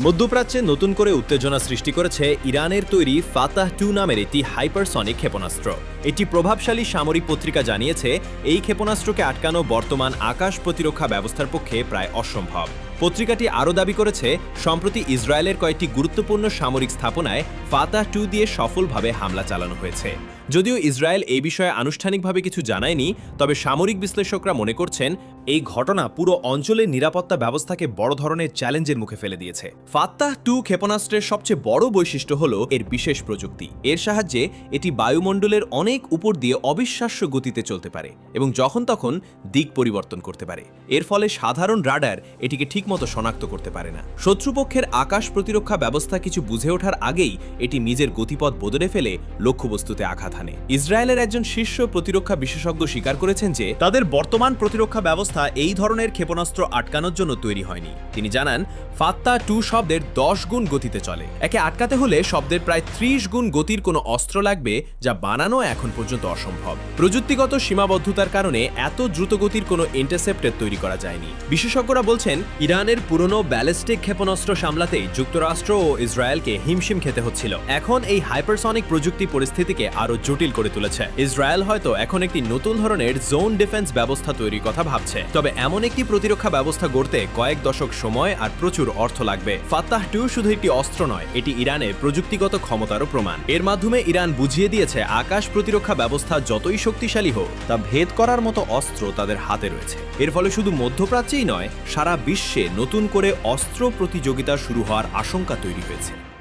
মধ্যপ্রাচ্যে নতুন করে উত্তেজনা সৃষ্টি করেছে ইরানের তৈরি ফাতাহ-2 নামের একটি হাইপারসনিক ক্ষেপণাস্ত্র। এটি প্রভাবশালী সামরিক পত্রিকা জানিয়েছে এই ক্ষেপণাস্ত্রকে আটকানো বর্তমান আকাশ প্রতিরক্ষা ব্যবস্থার পক্ষে প্রায় অসম্ভব। পত্রিকাটি আরও দাবি করেছে, সম্প্রতি ইসরায়েলের কয়েকটি গুরুত্বপূর্ণ সামরিক স্থাপনায় ফাতাহ-2 দিয়ে সফলভাবে হামলা চালানো হয়েছে। যদিও ইসরায়েল এই বিষয়ে আনুষ্ঠানিকভাবে কিছু জানায়নি, তবে সামরিক বিশ্লেষকরা মনে করছেন এই ঘটনা পুরো অঞ্চলের নিরাপত্তা ব্যবস্থাকে বড় ধরনের চ্যালেঞ্জের মুখে ফেলে দিয়েছে। ফাতাহ-2 ক্ষেপণাস্ত্রের সবচেয়ে বড় বৈশিষ্ট্য হল এর বিশেষ প্রযুক্তি। এর সাহায্যে এটি বায়ুমণ্ডলের অনেক উপর দিয়ে অবিশ্বাস্য গতিতে চলতে পারে এবং যখন তখন দিক পরিবর্তন করতে পারে। এর ফলে সাধারণ রাডার এটিকে ঠিকমতো শনাক্ত করতে পারে না। শত্রুপক্ষের আকাশ প্রতিরক্ষা ব্যবস্থা কিছু বুঝে ওঠার আগেই এটি নিজের গতিপথ বদলে ফেলে লক্ষ্যবস্তুতে আঘাত হানে। ইসরায়েলের একজন শীর্ষ প্রতিরক্ষা বিশেষজ্ঞ স্বীকার করেছেন যে তাদের বর্তমান প্রতিরক্ষা ব্যবস্থা এই ধরনের ক্ষেপণাস্ত্র আটকানোর জন্য তৈরি হয়নি। তিনি জানান, ফাতাহ-2 শব্দের 10 গুণ গতিতে চলে। একে আটকাতে হলে শব্দের প্রায় 30 গুণ গতির কোনো অস্ত্র লাগবে, যা বানানো এখন পর্যন্ত অসম্ভব। প্রযুক্তিগত সীমাবদ্ধতার কারণে এত দ্রুত গতির কোনো ইন্টারসেপ্টর তৈরি করা যায়নি। বিশেষজ্ঞরা বলছেন, ইরানের পুরনো ব্যালিস্টিক ক্ষেপণাস্ত্র সামলাতেই যুক্তরাষ্ট্র ও ইসরায়েলকে হিমশিম খেতে হচ্ছিল। এখন এই হাইপারসনিক প্রযুক্তি পরিস্থিতিকে আরও জটিল করে তুলেছে। ইসরায়েল হয়তো এখন একটি নতুন ধরনের জোন ডিফেন্স ব্যবস্থা তৈরির কথা ভাবছে। তবে এমন একটি প্রতিরক্ষা ব্যবস্থা গড়তে কয়েক দশক সময় আর প্রচুর অর্থ লাগবে। ফাতাহ-2 শুধু একটি অস্ত্র নয়, এটি ইরানের প্রযুক্তিগত ক্ষমতারও প্রমাণ। এর মাধ্যমে ইরান বুঝিয়ে দিয়েছে, আকাশ প্রতিরক্ষা ব্যবস্থা যতই শক্তিশালী হোক, তা ভেদ করার মতো অস্ত্র তাদের হাতে রয়েছে। এর ফলে শুধু মধ্যপ্রাচ্যেই নয়, সারা বিশ্বে নতুন করে অস্ত্র প্রতিযোগিতা শুরু হওয়ার আশঙ্কা তৈরি হয়েছে।